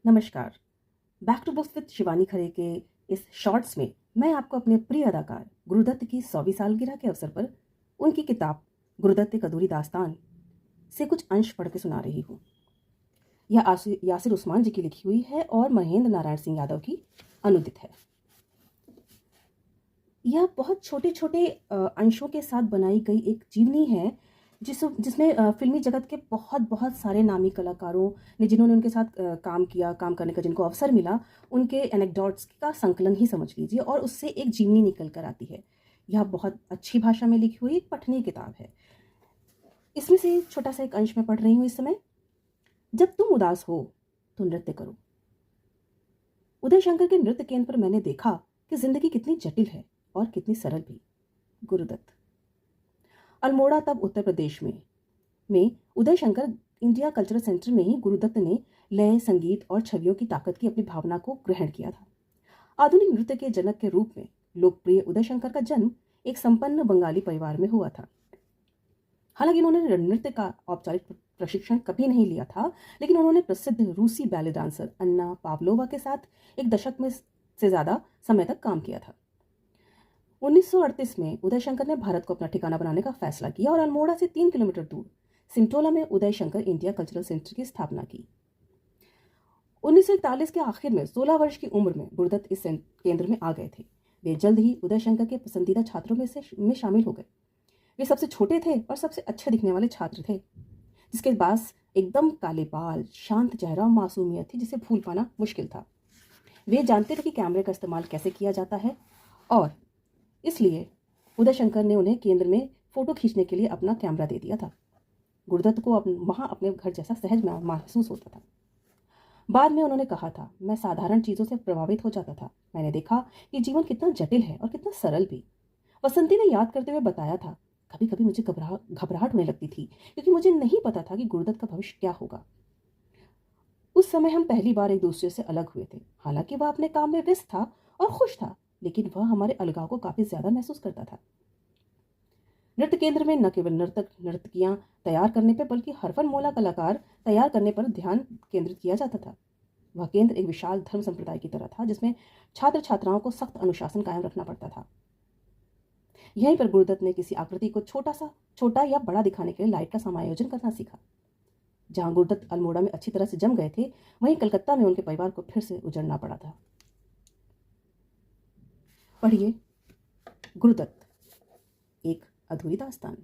नमस्कार। Back to books with Shivani Khare के इस शॉर्ट्स में मैं आपको अपने प्रिय अदाकार गुरुदत्त की 100वीं सालगिरह के अवसर पर उनकी किताब गुरुदत्त एक अधूरी दास्तान से कुछ अंश पढ़ के सुना रही हूँ। यह यासिर उस्मान जी की लिखी हुई है और महेंद्र नारायण सिंह यादव की अनुदित है। यह बहुत छोटे छोटे अंशों के साथ बनाई गई एक जीवनी है जिसमें फिल्मी जगत के बहुत बहुत सारे नामी कलाकारों ने जिन्होंने उनके साथ काम करने का जिनको अवसर मिला, उनके एनेक्डोट्स का संकलन ही समझ लीजिए और उससे एक जीवनी निकल कर आती है। यह बहुत अच्छी भाषा में लिखी हुई एक पठनीय किताब है। इसमें से छोटा सा एक अंश मैं पढ़ रही हूँ इस समय। जब तुम उदास हो तो नृत्य करो। उदय शंकर के नृत्य केंद्र पर मैंने देखा कि जिंदगी कितनी जटिल है और कितनी सरल भी। गुरुदत्त। अल्मोड़ा तब उत्तर प्रदेश में Uday Shankar India cultural centre में ही गुरुदत्त ने लय, संगीत और छवियों की ताकत की अपनी भावना को ग्रहण किया था। आधुनिक नृत्य के जनक के रूप में लोकप्रिय उदय शंकर का जन्म एक संपन्न बंगाली परिवार में हुआ था। हालांकि उन्होंने नृत्य का औपचारिक प्रशिक्षण कभी नहीं लिया था, लेकिन उन्होंने प्रसिद्ध रूसी बैले डांसर अन्ना पावलोवा के साथ एक दशक में से ज्यादा समय तक काम किया था। 1938 में उदय शंकर ने भारत को अपना ठिकाना बनाने का फैसला किया और अल्मोड़ा से 3 किलोमीटर दूर सिमटोला में Uday Shankar India cultural centre की स्थापना की। 1941 के आखिर में 16 वर्ष की उम्र में गुरुदत्त इस केंद्र में आ गए थे। वे जल्द ही उदय शंकर के पसंदीदा छात्रों में शामिल हो गए। वे सबसे छोटे थे और सबसे अच्छे दिखने वाले छात्र थे, जिसके पास एकदम काले बाल, शांत चेहरा और मासूमियत थी जिसे भूल पाना मुश्किल था। वे जानते थे कि कैमरे का इस्तेमाल कैसे किया जाता है और इसलिए उदय शंकर ने उन्हें केंद्र में फोटो खींचने के लिए अपना कैमरा दे दिया था। गुरुदत्त को वहां अपने घर जैसा सहज महसूस होता था। बाद में उन्होंने कहा था, मैं साधारण चीजों से प्रभावित हो जाता था। मैंने देखा कि जीवन कितना जटिल है और कितना सरल भी। वसंती ने याद करते हुए बताया था, कभी कभी मुझे घबराहट होने लगती थी क्योंकि मुझे नहीं पता था कि गुरुदत्त का भविष्य क्या होगा। उस समय हम पहली बार एक दूसरे से अलग हुए थे। हालांकि वह अपने काम में व्यस्त था और खुश था, लेकिन वह हमारे अलगाव को काफी ज्यादा महसूस करता था। नृत्य केंद्र में न केवल नर्तक नर्तकियां तैयार करने पर बल्कि हरफन मोला कलाकार तैयार करने पर ध्यान केंद्रित किया जाता था। वह केंद्र एक विशाल धर्म संप्रदाय की तरह था जिसमें छात्र छात्राओं को सख्त अनुशासन कायम रखना पड़ता था। यहीं पर गुरुदत्त ने किसी आकृति को छोटा या बड़ा दिखाने के लिए लाइट का समायोजन करना सीखा। जहां गुरुदत्त अल्मोड़ा में अच्छी तरह से जम गए थे, वहीं कलकत्ता में उनके परिवार को फिर से उजड़ना पड़ा था। पढ़िए गुरुदत्त एक अधूरी दास्तान।